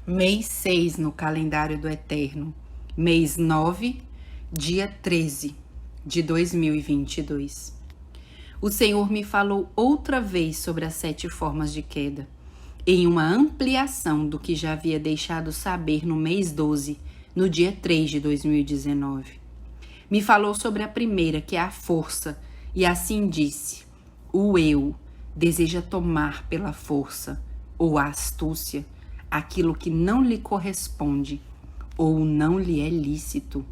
Mês 6 no calendário do Eterno. Mês 9, dia 13 de 2022. O Senhor me falou outra vez sobre as 7 formas de queda, em uma ampliação do que já havia deixado saber no mês 12, no dia 3 de 2019. Me falou sobre a primeira, que é a força, e assim disse: o eu deseja tomar pela força ou a astúcia aquilo que não lhe corresponde ou não lhe é lícito.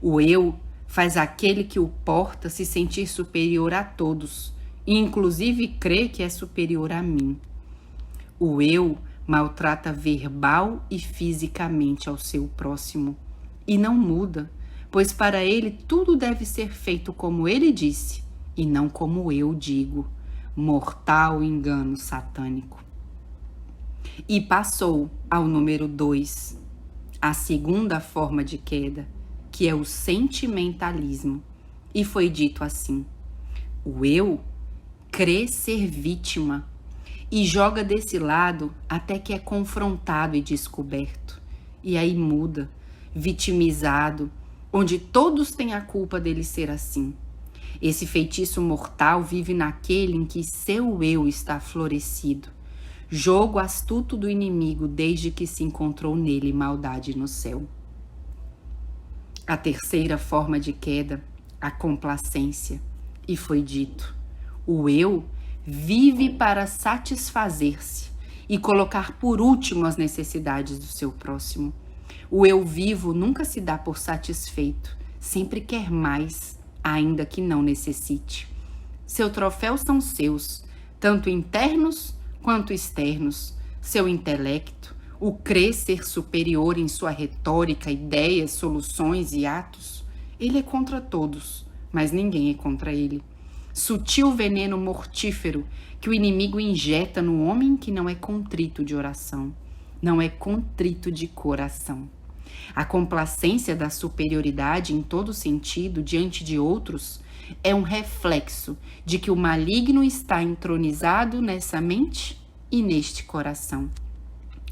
O eu faz aquele que o porta se sentir superior a todos, e inclusive crê que é superior a mim. O eu maltrata verbal e fisicamente ao seu próximo, e não muda, pois para ele tudo deve ser feito como ele disse, e não como eu digo. Mortal engano satânico. E passou ao número 2, a segunda forma de queda, que é o sentimentalismo. E foi dito assim: o eu crê ser vítima e joga desse lado até que é confrontado e descoberto. E aí muda, vitimizado, onde todos têm a culpa dele ser assim. Esse feitiço mortal vive naquele em que seu eu está florescido. Jogo astuto do inimigo desde que se encontrou nele maldade no céu. A terceira forma de queda, a complacência. E foi dito: o eu vive para satisfazer-se e colocar por último as necessidades do seu próximo. O eu vivo nunca se dá por satisfeito, sempre quer mais, ainda que não necessite. Seu troféu são seus, tanto internos quanto externos. Seu intelecto, o crer ser superior em sua retórica, ideias, soluções e atos. Ele é contra todos, mas ninguém é contra ele. Sutil veneno mortífero que o inimigo injeta no homem que não é contrito de oração, não é contrito de coração. A complacência da superioridade em todo sentido diante de outros é um reflexo de que o maligno está entronizado nessa mente e neste coração.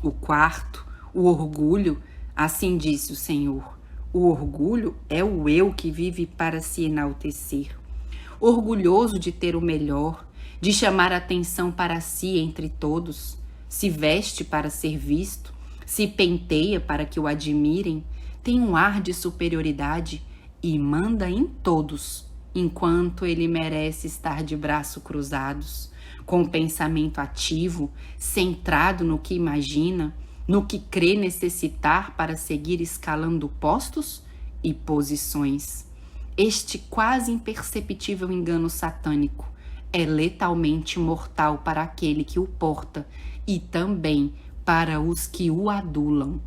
O quarto, o orgulho, assim disse o Senhor. O orgulho é o eu que vive para se enaltecer, orgulhoso de ter o melhor, de chamar a atenção para si entre todos, se veste para ser visto, se penteia para que o admirem, tem um ar de superioridade e manda em todos, enquanto ele merece estar de braços cruzados, com o pensamento ativo, centrado no que imagina, no que crê necessitar para seguir escalando postos e posições. Este quase imperceptível engano satânico é letalmente mortal para aquele que o porta e também para os que o adulam.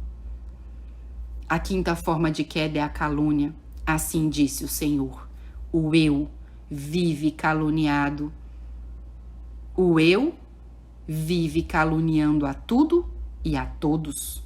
A quinta forma de queda é a calúnia. Assim disse o Senhor: o eu vive caluniado. O eu vive caluniando a tudo e a todos,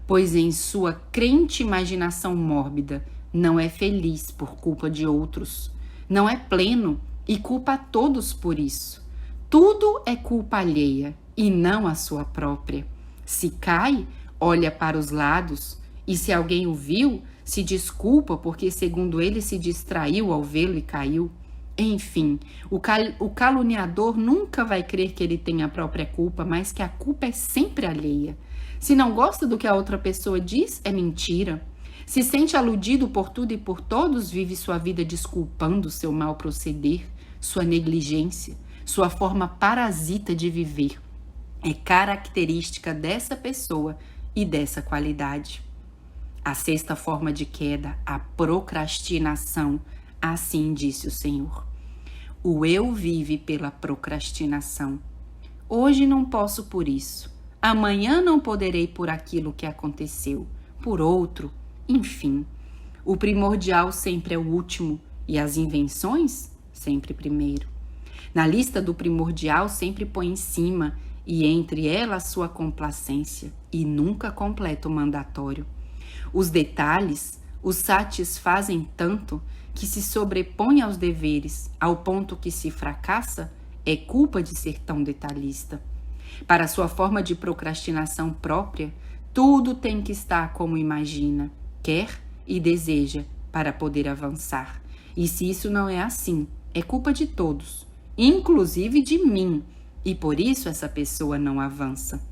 pois em sua crente imaginação mórbida não é feliz por culpa de outros, não é pleno e culpa a todos por isso. Tudo é culpa alheia e não a sua própria. Se cai, olha para os lados, e se alguém o viu, se desculpa porque, segundo ele, se distraiu ao vê-lo e caiu. Enfim, o caluniador nunca vai crer que ele tem a própria culpa, mas que a culpa é sempre alheia. Se não gosta do que a outra pessoa diz, é mentira. Se sente aludido por tudo e por todos, vive sua vida desculpando seu mau proceder, sua negligência, sua forma parasita de viver. É característica dessa pessoa e dessa qualidade. A sexta forma de queda, a procrastinação. Assim disse o Senhor: o eu vive pela procrastinação. Hoje não posso por isso, amanhã não poderei por aquilo que aconteceu, por outro, enfim. O primordial sempre é o último e as invenções sempre primeiro. Na lista do primordial sempre põe em cima e entre ela a sua complacência e nunca completa o mandatório. Os detalhes os satisfazem tanto que se sobrepõe aos deveres, ao ponto que se fracassa, é culpa de ser tão detalhista. Para sua forma de procrastinação própria, Tudo tem que estar como imagina, quer e deseja para poder avançar. E se isso não é assim, é culpa de todos, inclusive de mim, e por isso essa pessoa não avança.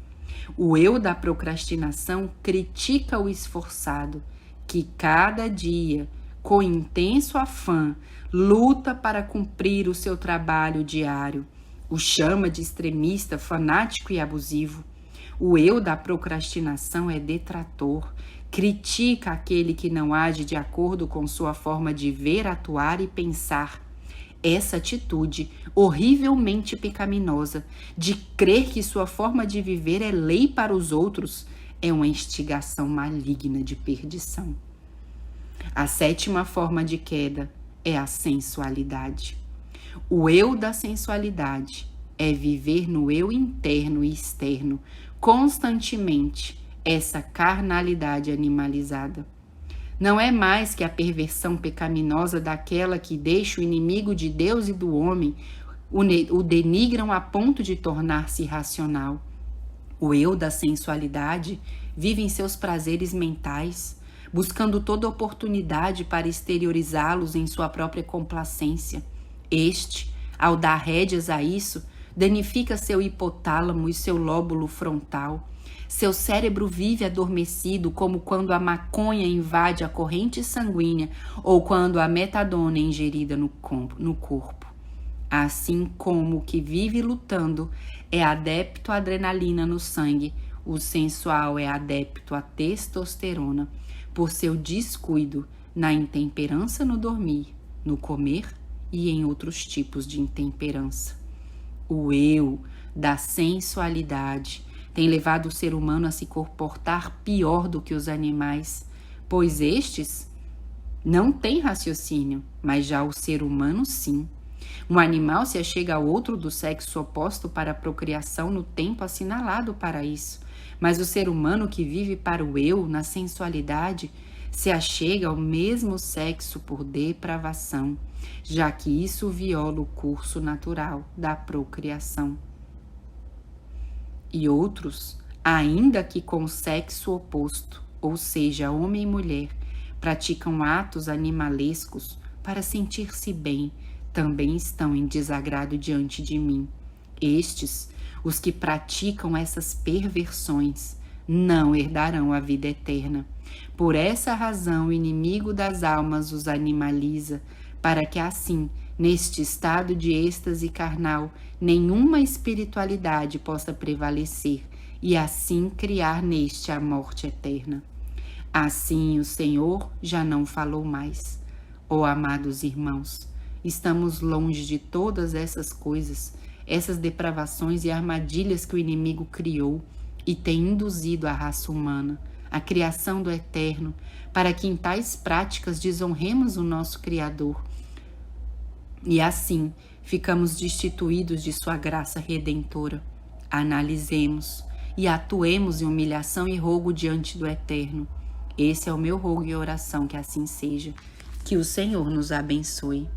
O eu da procrastinação critica o esforçado, que cada dia, com intenso afã, luta para cumprir o seu trabalho diário. O chama de extremista, fanático e abusivo. O eu da procrastinação é detrator, critica aquele que não age de acordo com sua forma de ver, atuar e pensar. Essa atitude horrivelmente pecaminosa de crer que sua forma de viver é lei para os outros é uma instigação maligna de perdição. A 7ª forma de queda é a sensualidade. O eu da sensualidade é viver no eu interno e externo, constantemente, essa carnalidade animalizada. Não é mais que a perversão pecaminosa daquela que deixa o inimigo de Deus e do homem, o denigram a ponto de tornar-se irracional. O eu da sensualidade vive em seus prazeres mentais, buscando toda oportunidade para exteriorizá-los em sua própria complacência. Este, ao dar rédeas a isso, danifica seu hipotálamo e seu lóbulo frontal. Seu cérebro vive adormecido, como quando a maconha invade a corrente sanguínea ou quando a metadona é ingerida no corpo. Assim como o que vive lutando é adepto à adrenalina no sangue, o sensual é adepto à testosterona, por seu descuido na intemperança no dormir, no comer e em outros tipos de intemperança. O eu da sensualidade tem levado o ser humano a se comportar pior do que os animais, pois estes não têm raciocínio, mas já o ser humano sim. Um animal se achega ao outro do sexo oposto para a procriação no tempo assinalado para isso, mas o ser humano que vive para o eu, na sensualidade, se achega ao mesmo sexo por depravação, já que isso viola o curso natural da procriação. E outros, ainda que com o sexo oposto, ou seja, homem e mulher, praticam atos animalescos para sentir-se bem, também estão em desagrado diante de mim. Estes, os que praticam essas perversões, não herdarão a vida eterna. Por essa razão, o inimigo das almas os animaliza, para que assim, neste estado de êxtase carnal, nenhuma espiritualidade possa prevalecer e assim criar neste a morte eterna. Assim o Senhor já não falou mais. Ó amados irmãos, estamos longe de todas essas coisas, essas depravações e armadilhas que o inimigo criou e tem induzido a raça humana, a criação do eterno, para que em tais práticas desonremos o nosso Criador. E assim ficamos destituídos de sua graça redentora. Analisemos e atuemos em humilhação e rogo diante do Eterno. Esse é o meu rogo e oração, que assim seja. Que o Senhor nos abençoe.